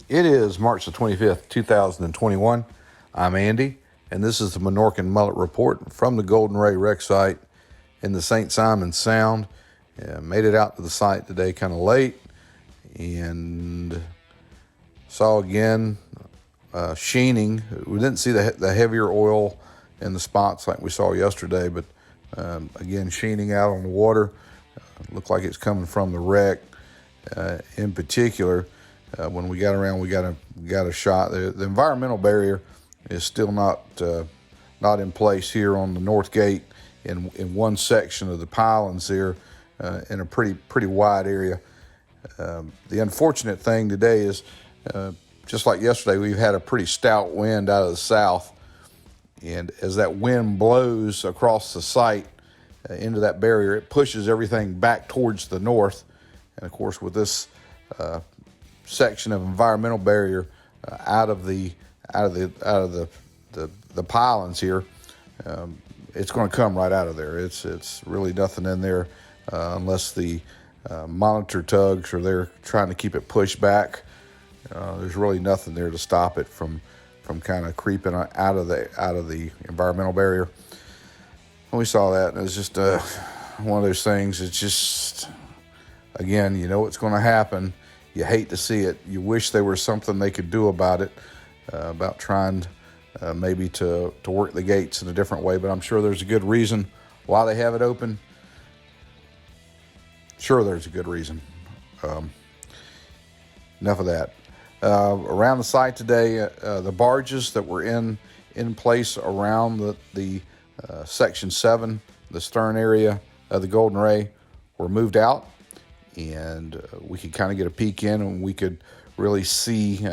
It is March the 25th, 2021. I'm Andy, and this is the Minorcan Mullet Report from the Golden Ray wreck site in the St.simons Sound. Made it out to the site today kind of late and saw again sheening. We didn't see the heavier oil in the spots like we saw yesterday, but again, sheening out on the water. Looked like it's coming from the wreck in particular. When we got around, we got a shot. The environmental barrier is still not in place here on the north gate in one section of the pylons here in a pretty wide area. The unfortunate thing today is, just like yesterday, we've had a pretty stout wind out of the south, and as that wind blows across the site into that barrier, it pushes everything back towards the north. And of course, with this section of environmental barrier out of the pylons here, it's going to come right out of there. It's really nothing in there unless the monitor tugs are there trying to keep it pushed back. There's really nothing there to stop it from kind of creeping out of the environmental barrier. And we saw that, and it was just one of those things. It's just, again, you know what's going to happen. You hate to see it. You wish there was something they could do about it, about trying maybe to work the gates in a different way. But I'm sure there's a good reason why they have it open. Sure, there's a good reason. Enough of that. Around the site today, the barges that were in place around the Section 7, the stern area of the Golden Ray, were moved out. And we could kind of get a peek in, and we could really see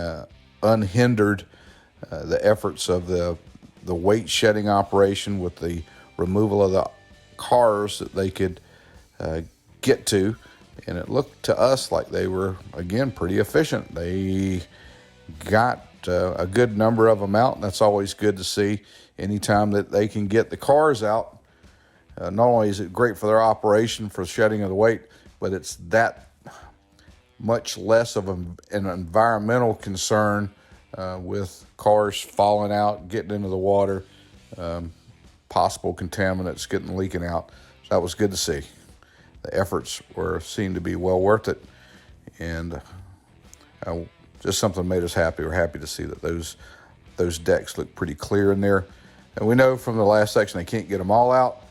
unhindered the efforts of the weight shedding operation with the removal of the cars that they could get to. And it looked to us like they were, again, pretty efficient. They got a good number of them out, and that's always good to see. Anytime that they can get the cars out, not only is it great for their operation for shedding of the weight, but it's that much less of an environmental concern with cars falling out, getting into the water, possible contaminants leaking out. So that was good to see. The efforts seemed to be well worth it, and just something made us happy. We're happy to see that those decks look pretty clear in there. And we know from the last section they can't get them all out,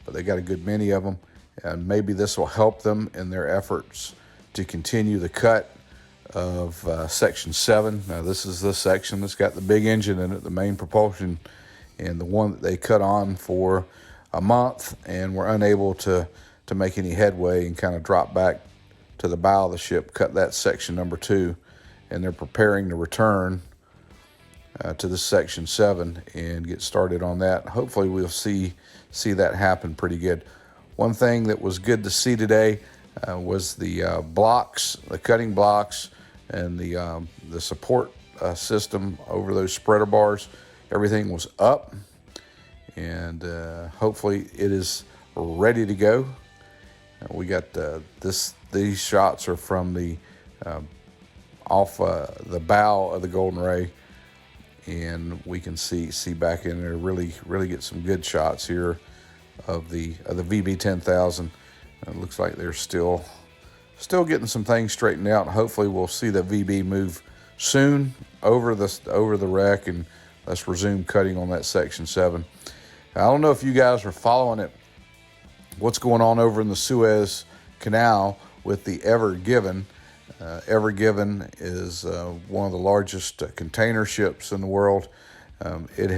but they got a good many of them. And maybe this will help them in their efforts to continue the cut of Section 7. Now, this is the section that's got the big engine in it, the main propulsion, and the one that they cut on for a month and were unable to make any headway and kind of drop back to the bow of the ship, cut that section number 2, and they're preparing to return to this Section 7 and get started on that. Hopefully we'll see that happen pretty good. One thing that was good to see today was the blocks, the cutting blocks, and the support system over those spreader bars. Everything was up, and hopefully it is ready to go. We got these shots are from the off the bow of the Golden Ray, and we can see back in there. Really get some good shots here of the VB 10,000. It looks like they're still getting some things straightened out. Hopefully we'll see the VB move soon over the wreck, and let's resume cutting on that Section 7. I don't know if you guys are following it, what's going on over in the Suez Canal with the Ever Given. Ever Given is one of the largest container ships in the world. It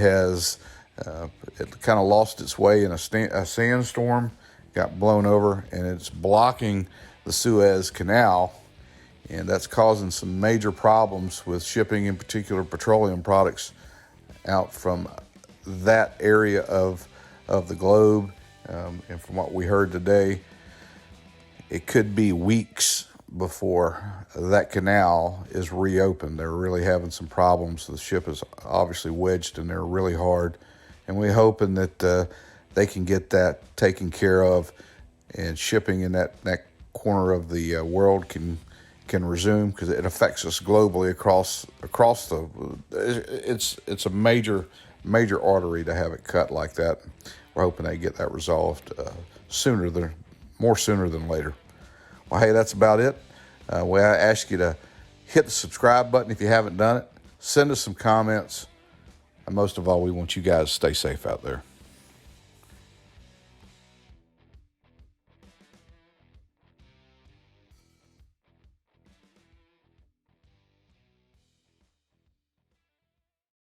kind of lost its way in a sandstorm, got blown over, and it's blocking the Suez Canal, and that's causing some major problems with shipping, in particular petroleum products, out from that area of the globe. And from what we heard today, it could be weeks before that canal is reopened. They're really having some problems. The ship is obviously wedged in there really hard, and we're hoping that they can get that taken care of, and shipping in that corner of the world can can resume, because it affects us globally across the. It's a major artery to have it cut like that. We're hoping they get that resolved more sooner than later. Well, hey, that's about it. We ask you to hit the subscribe button if you haven't done it. Send us some comments. And most of all, we want you guys to stay safe out there.